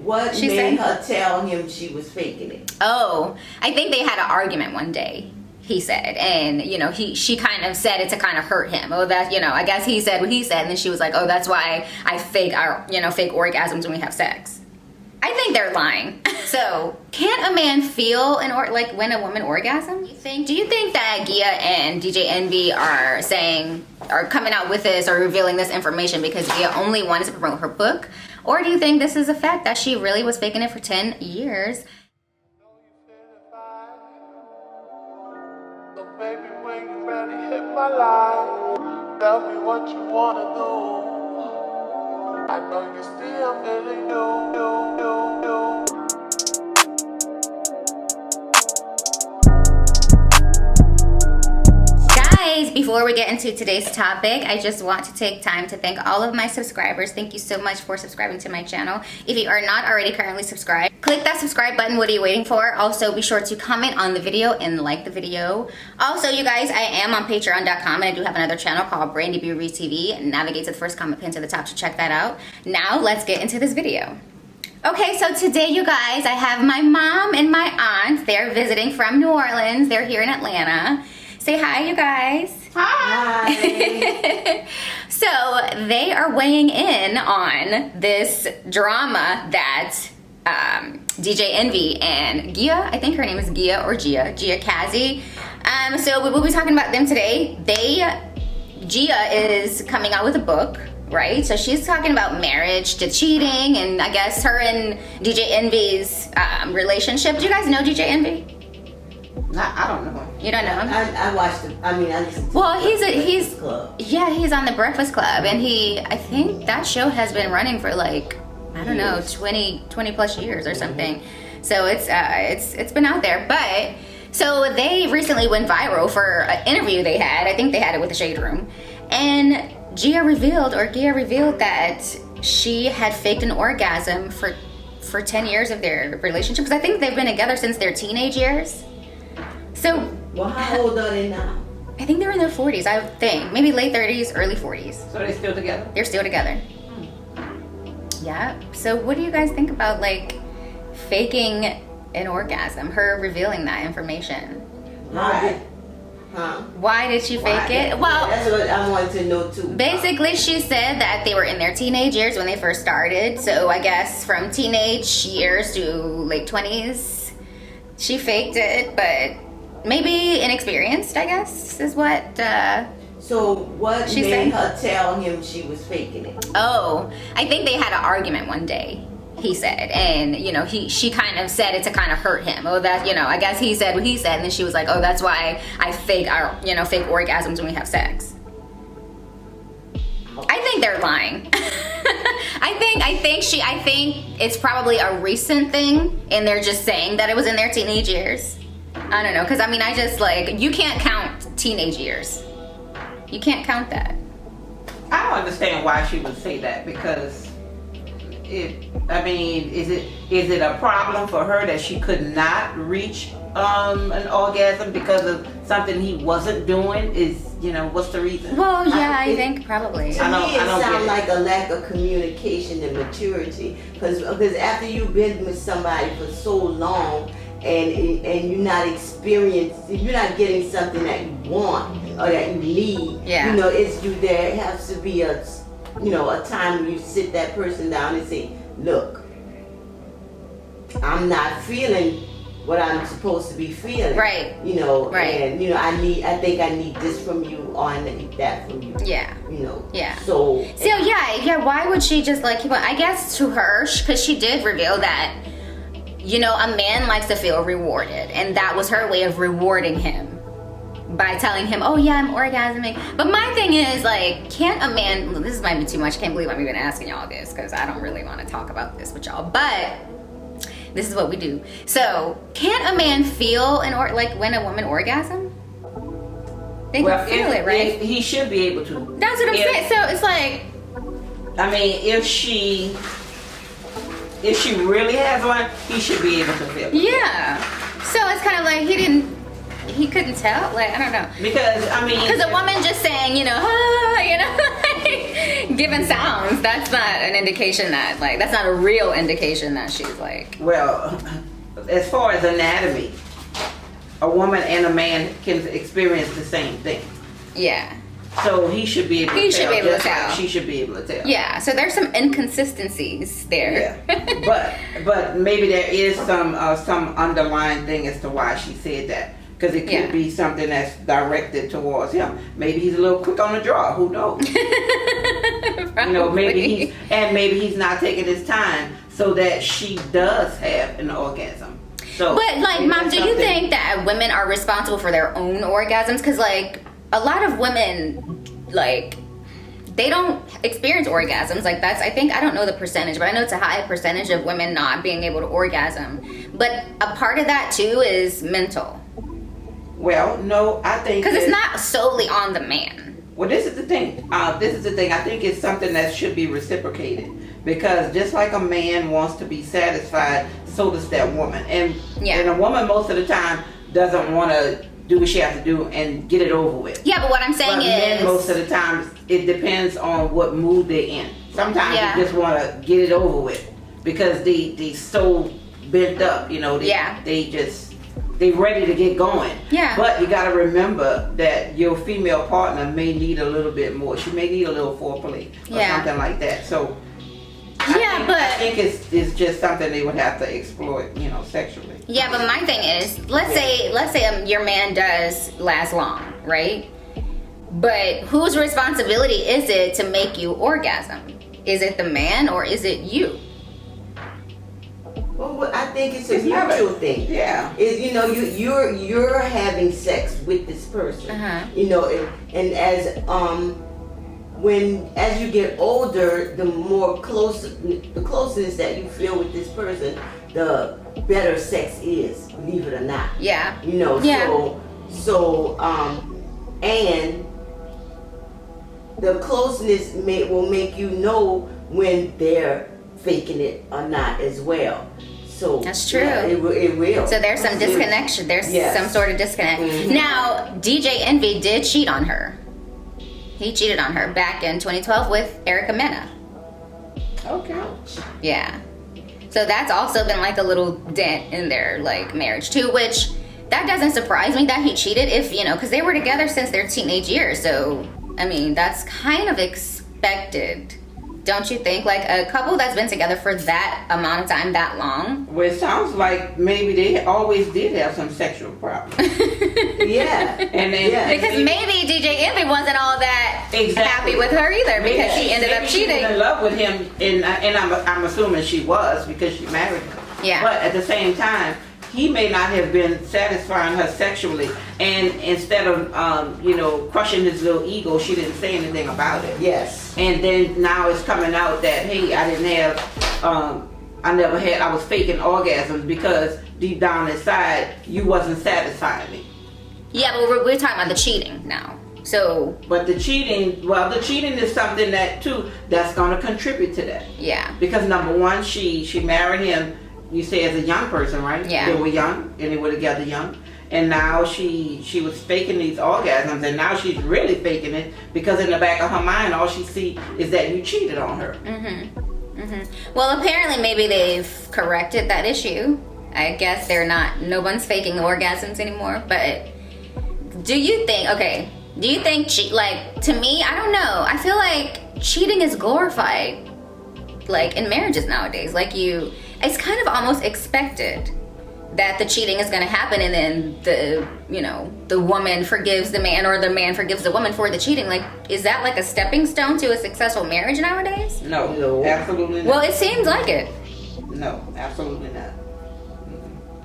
what she made said? her tell him she was faking it? Oh, I think they had an argument one day, he said, and she kind of said it to kind of hurt him. Oh, that I guess he said what he said, and then she was like, oh, that's why I fake fake orgasms when we have sex. I think they're lying. So, can't a man feel like when a woman orgasms? Do you think that Gia and DJ Envy are coming out with this or revealing this information because Gia only wanted to promote her book? Or do you think this is a fact that she really was faking it for 10 years? So baby, when you ready, hit my line. Tell me what you wanna do. I know you still feeling you. Guys, before we get into today's topic, I just want to take time to thank all of my subscribers. Thank you so much for subscribing to my channel. If you are not already currently subscribed, click that subscribe button. What are you waiting for? Also, be sure to comment on the video and like the video. Also, you guys, I am on patreon.com and I do have another channel called Brandy B Reads TV. Navigate to the first comment pinned to the top to check that out. Now, let's get into this video. Okay, so today, you guys, I have my mom and my aunt. They're visiting from New Orleans. They're here in Atlanta. Say hi, you guys. Hi. So they are weighing in on this drama that DJ Envy and Gia, I think her name is Gia or Gia Casey. So we'll be talking about them today. Gia is coming out with a book, right? So she's talking about marriage to cheating, and I guess her and DJ Envy's relationship. Do you guys know DJ Envy? I don't know. You don't know him? I watched it. I listened to Well, he's Club. yeah, he's on the Breakfast Club, and I think that show has been running for like, I don't know, 20 plus years or something. So it's been out there. But so they recently went viral for an interview they had. I think they had it with the Shade Room, and Gia revealed that she had faked an orgasm for 10 years of their relationship, because I think they've been together since their teenage years. So, well, how old are they now? I think they're in their 40s, I would think. Maybe late 30s, early 40s. So they're still together? They're still together. Yeah. So what do you guys think about, like, faking an orgasm? Her revealing that information. Right. Why did she fake it? Well, that's what I wanted to know, too. Basically, she said that they were in their teenage years when they first started. So I guess from teenage years to late 20s, she faked it, but maybe inexperienced, I guess, is what So what she made said? her tell him she was faking it? Oh, I think they had an argument one day, he said, and she kind of said it to kind of hurt him. Oh, that I guess he said what he said, and then she was like, oh, that's why I fake fake orgasms when we have sex. I think they're lying. I think it's probably a recent thing, and they're just saying that it was in their teenage years. I don't know, because I just you can't count teenage years. You can't count that. I don't understand why she would say that, because is it a problem for her that she could not reach an orgasm because of something he wasn't doing? What's the reason? Well, yeah, I think probably. To me, it sounds like a lack of communication and maturity. Because after you've been with somebody for so long, and you're not experienced, you're not getting something that you want or that you need. Yeah. There has to be a time when you sit that person down and say, look, I'm not feeling what I'm supposed to be feeling. Right. Right. And I think I need this from you, or I need that from you. Yeah. Yeah. So yeah. Why would she just keep on? I guess to her, because she did reveal that a man likes to feel rewarded, and that was her way of rewarding him by telling him, oh yeah, I'm orgasming. But my thing is, can't a man, this might be too much, I can't believe I'm even asking y'all this, because I don't really want to talk about this with y'all, but this is what we do. So can't a man feel when a woman orgasm? They can feel it, right? He should be able to. That's what I'm saying. So it's if she really has one, he should be able to feel it. Yeah. So it's kind of he couldn't tell. I don't know. Because a woman just saying, giving sounds, that's not an indication that, like, that's not a real indication that she's like. Well, as far as anatomy, a woman and a man can experience the same thing. Yeah. So he should be able to tell. He should be able to just like tell. she should be able to tell. Yeah, so there's some inconsistencies there. Yeah. But maybe there is some underlying thing as to why she said that. Because it could be something that's directed towards him. Maybe he's a little quick on the draw. Who knows? You know, maybe he's not taking his time so that she does have an orgasm. So, but like, Mom, do you think that women are responsible for their own orgasms? Because like a lot of women, like, they don't experience orgasms. Like that's, I don't know the percentage, but I know it's a high percentage of women not being able to orgasm. But a part of that too is mental. Well, no, I think because it's not solely on the man. Well, this is the thing. I think it's something that should be reciprocated, because just like a man wants to be satisfied, so does that woman. And a woman most of the time doesn't want to do what she has to do and get it over with. Yeah, but what I'm saying men, most of the time, it depends on what mood they're in. Sometimes you just want to get it over with because they so bent up, you know. They ready to get going. Yeah. But you got to remember that your female partner may need a little bit more. She may need a little foreplay or something like that. So I think it's just something they would have to exploit, you know, sexually. Yeah, but my thing is, let's say your man does last long, right? But whose responsibility is it to make you orgasm? Is it the man or is it you? Well, I think it's a mutual thing. Yeah. Is you're having sex with this person. You know, and as you get older, the closeness that you feel with this person, the better sex is. Believe it or not. Yeah. You know. Yeah. And the closeness will make you know when they're faking it or not as well. So that's true. Yeah, it will. So there's some disconnection. There's some sort of disconnect. Mm-hmm. Now, DJ Envy did cheat on her. He cheated on her back in 2012 with Erica Mena. Okay. Yeah. So that's also been like a little dent in their like marriage too, which that doesn't surprise me that he cheated if, you know, because they were together since their teenage years. So, I mean, that's kind of expected. Don't you think? Like a couple that's been together for that amount of time, that long. Well, it sounds like maybe they always did have some sexual problems. Yeah. And then because maybe DJ Envy wasn't all that happy with her either, because she ended up cheating. She was in love with him, and I'm assuming she was because she married him. Yeah. But at the same time, he may not have been satisfying her sexually, and instead of crushing his little ego, she didn't say anything about it. Yes. And then now it's coming out that, hey, I was faking orgasms because deep down inside you wasn't satisfying me. Yeah, but we're talking about the cheating now. So, but the cheating is something that too that's going to contribute to that. Yeah. Because number one, she married him. You say as a young person, right? Yeah. They were young and they were together young. And now she was faking these orgasms, and now she's really faking it because in the back of her mind, all she sees is that you cheated on her. Mm-hmm. Mm-hmm. Well, apparently maybe they've corrected that issue. I guess no one's faking orgasms anymore. But do you think, to me, I don't know. I feel like cheating is glorified, like in marriages nowadays. Like it's kind of almost expected that the cheating is going to happen, and then the woman forgives the man, or the man forgives the woman for the cheating. Like, is that like a stepping stone to a successful marriage nowadays? No, absolutely not. Well, it seems like it. No, absolutely not.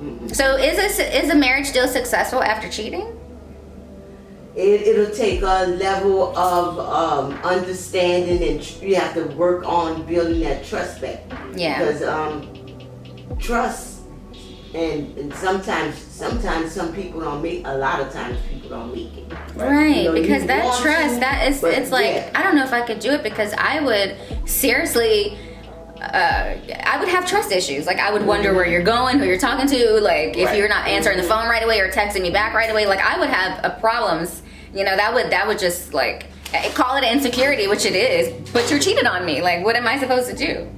Mm-hmm. So is a marriage still successful after cheating? It'll take a level of understanding, and you have to work on building that trust back. Yeah. Because trust, and sometimes some people don't make. A lot of times people don't make it. Right. Because that trust, it's like, I don't know if I could do it, because I would seriously. I would have trust issues. Like, I would wonder where you're going, who you're talking to. Like, if you're not answering the phone right away or texting me back right away, like, I would have problems. You know, that would just, like, call it an insecurity, which it is, but you're cheating on me. Like, what am I supposed to do?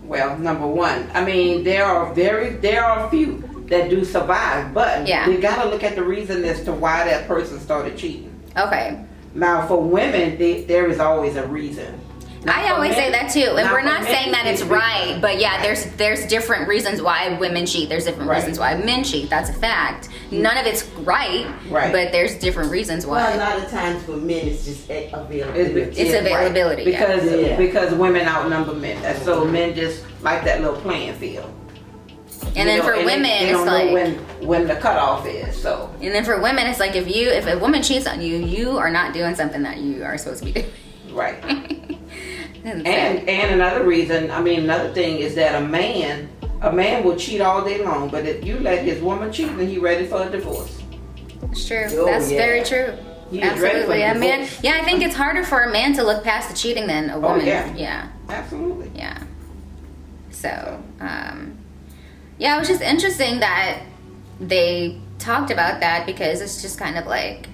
Well, number one, I mean, there are a few that do survive, but you gotta look at the reason as to why that person started cheating. Okay. Now, for women, there is always a reason. I always say that too, and we're not saying that it's right, but yeah, there's different reasons why women cheat. There's different reasons why men cheat. That's a fact. None of it's right, but there's different reasons why. Well, a lot of times for men, it's just availability. It's availability, because women outnumber men. So men just like that little playing field. And then for women, it's like when the cutoff is. So. And then for women, it's like if a woman cheats on you, you are not doing something that you are supposed to be doing. Right. And another reason, another thing is that a man will cheat all day long, but if you let his woman cheat, then he's ready for a divorce. It's true. That's very true. Absolutely. A man. Yeah, I think it's harder for a man to look past the cheating than a woman. Yeah. Absolutely. Yeah. So, yeah, it was just interesting that they talked about that because it's just kind of like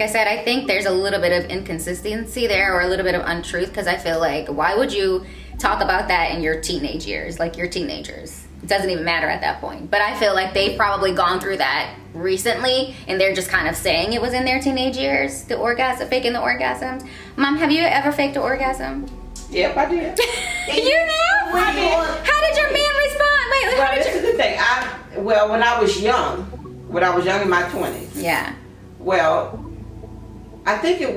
I said, I think there's a little bit of inconsistency there or a little bit of untruth because I feel like why would you talk about that in your teenage years? Like you're teenagers. It doesn't even matter at that point. But I feel like they've probably gone through that recently and they're just kind of saying it was in their teenage years, faking the orgasms. Mom, have you ever faked an orgasm? Yep, I did. You know? I did. How did your man respond? Wait, well, this is the thing. When I was young in my 20s. Yeah. Well, I think in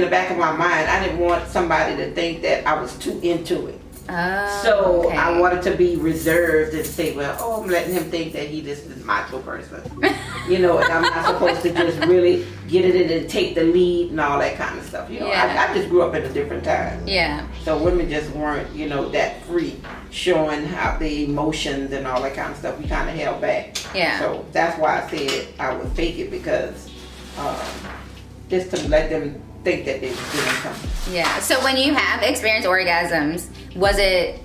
the back of my mind, I didn't want somebody to think that I was too into it. Oh, so okay. I wanted to be reserved and say, I'm letting him think that he just is a macho person. And I'm not supposed to just really get it in and take the lead and all that kind of stuff. I just grew up in a different time. Yeah. So women just weren't, that free, showing how the emotions and all that kind of stuff. We kind of held back. Yeah. So that's why I said I would fake it because just to let them think that they were doing something. Yeah. So when you have experienced orgasms, was it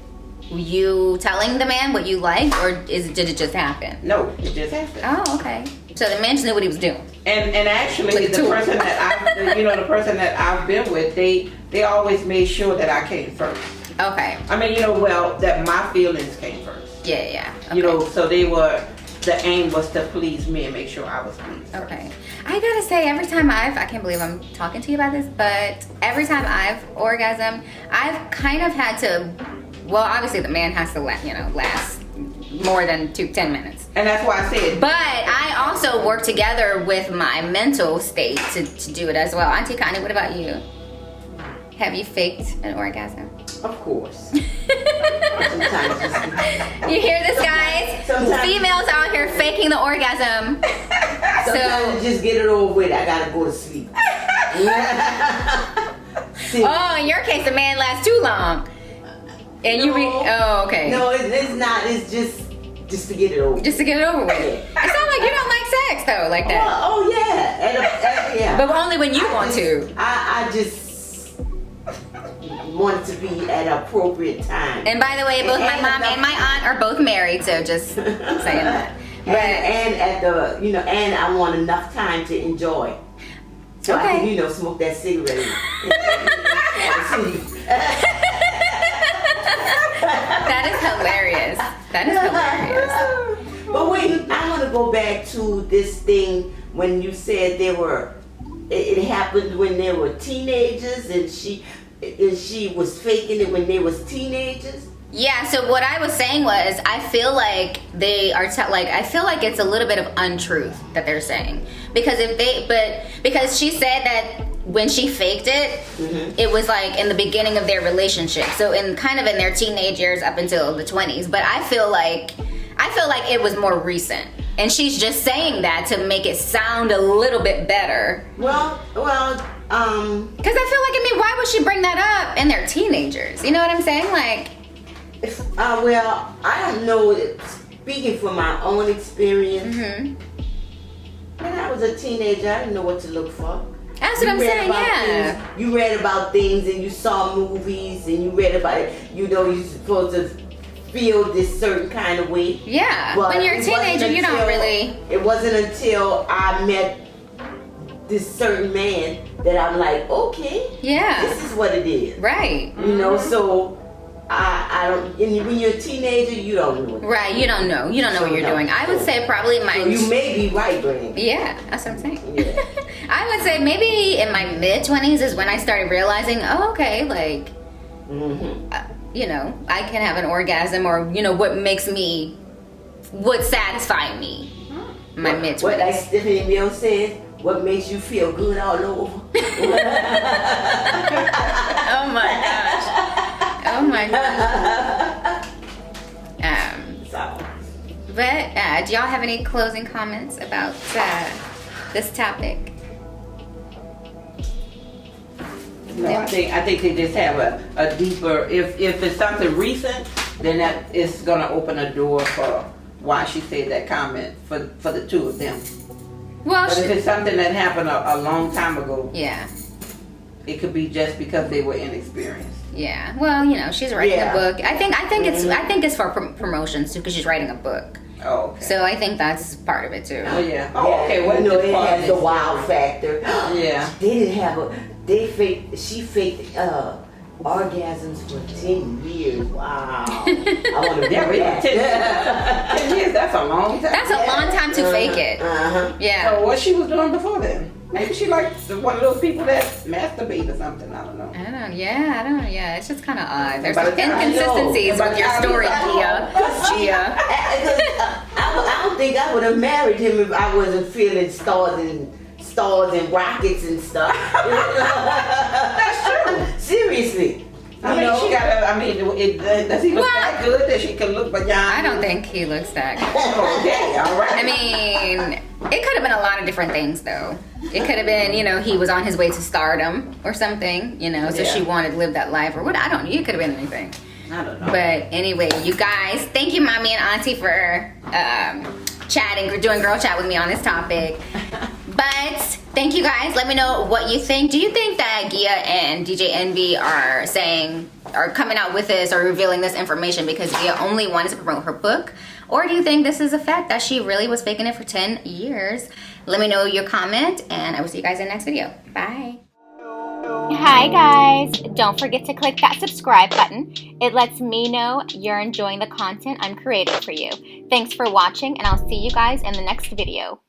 you telling the man what you liked, or did it just happen? No, it just happened. Oh, okay. So the man just knew what he was doing. And actually, the person that I've been with, they always made sure that I came first. Okay. That my feelings came first. Yeah. Okay. So the aim was to please me and make sure I was pleased. Okay. I gotta say, every time I can't believe I'm talking to you about this, but every time I've orgasmed, I've kind of had to, well, obviously the man has to last more than 10 minutes. And that's why I said. But I also work together with my mental state to do it as well. Auntie Connie, what about you? Have you faked an orgasm? Of course. You hear this, guys? Females out here faking the orgasm. Sometimes to just get it over with, I gotta go to sleep. Oh, in your case, the man lasts too long. And okay. No, it's not. It's just to get it over. Just to get it over with. It sounds like you don't like sex though, like that. Oh yeah. Yeah. But only when you want to. I just want it to be at an appropriate time. And by the way, both my mom and my aunt are both married, so just saying that. And at the and I want enough time to enjoy. So I can, smoke that cigarette. That is hilarious. But wait, I want to go back to this thing when you said it happened when they were teenagers and she was faking it when they was teenagers. Yeah, so what I was saying was I feel like they are I feel like it's a little bit of untruth that they're saying. Because because she said that when she faked it, it was like in the beginning of their relationship. So in their teenage years up until the 20s. But I feel like it was more recent. And she's just saying that to make it sound a little bit better. Well, because I feel like, why would she bring that up? And they're teenagers. You know what I'm saying? Like, well, I don't know. Speaking from my own experience, when I was a teenager, I didn't know what to look for. That's what I'm saying, yeah. You read about things and you saw movies and you read about it. You're supposed to feel this certain kind of way. Yeah, but when you're a teenager, you don't really. It wasn't until I met this certain man that I'm like, okay, Yeah. this is what it is. Right. You know, so I don't. And when you're a teenager, you don't know. Right. You don't know. You don't know what you're No. doing. I would say probably my. So you may be right, Brandy. Yeah, that's what I'm saying. Yeah. I would say maybe in my mid-20s is when I started realizing, oh, okay, like, you know, I can have an orgasm, or, you know, what satisfy me. My mid-20s. What like Stephanie Mills says, what makes you feel good all over? Oh my gosh. Oh my gosh. So. But do y'all have any closing comments about this topic? No, I think they just have a deeper. If it's something recent, then that is gonna open a door for why she said that comment for the two of them. Well, But if it's something that happened a long time ago, yeah. it could be just because they were inexperienced. Yeah. Well, you know, she's writing a book. I think it's for promotions too, because she's writing a book. Oh, okay. So I think that's part of it too. Oh yeah. Oh, okay. Well, you know, just it part has of the this. wow factor. Yeah. They didn't have she faked orgasms for 10 years. Wow. I want to be Yeah, that. 10 years. That's a long time. That's a long time to fake it. Yeah. So what she was doing before then? Maybe she liked one of those people that masturbate or something. I don't know. I don't know. Yeah. It's just kind of odd. There's By some the time- inconsistencies By with the your time story, you- Gia. I don't think I would have married him if I wasn't feeling stars and rockets and stuff. That's true. Seriously. I mean, she got. Does he look that good that she can look beyond? I don't think he looks that good. Okay, all right. I mean, it could have been a lot of different things, though. It could have been, you know, he was on his way to stardom or something, you know, so she wanted to live that life or what. I don't know. It could have been anything. I don't know. But anyway, you guys, thank you, Mommy and Auntie, for chatting, or doing girl chat with me on this topic. But thank you guys. Let me know what you think. Do you think that Gia and DJ Envy are coming out with this or revealing this information because Gia only wanted to promote her book? Or do you think this is a fact that she really was faking it for 10 years? Let me know your comment, and I will see you guys in the next video. Bye. Hi guys, don't forget to click that subscribe button. It lets me know you're enjoying the content I'm creating for you. Thanks for watching, and I'll see you guys in the next video.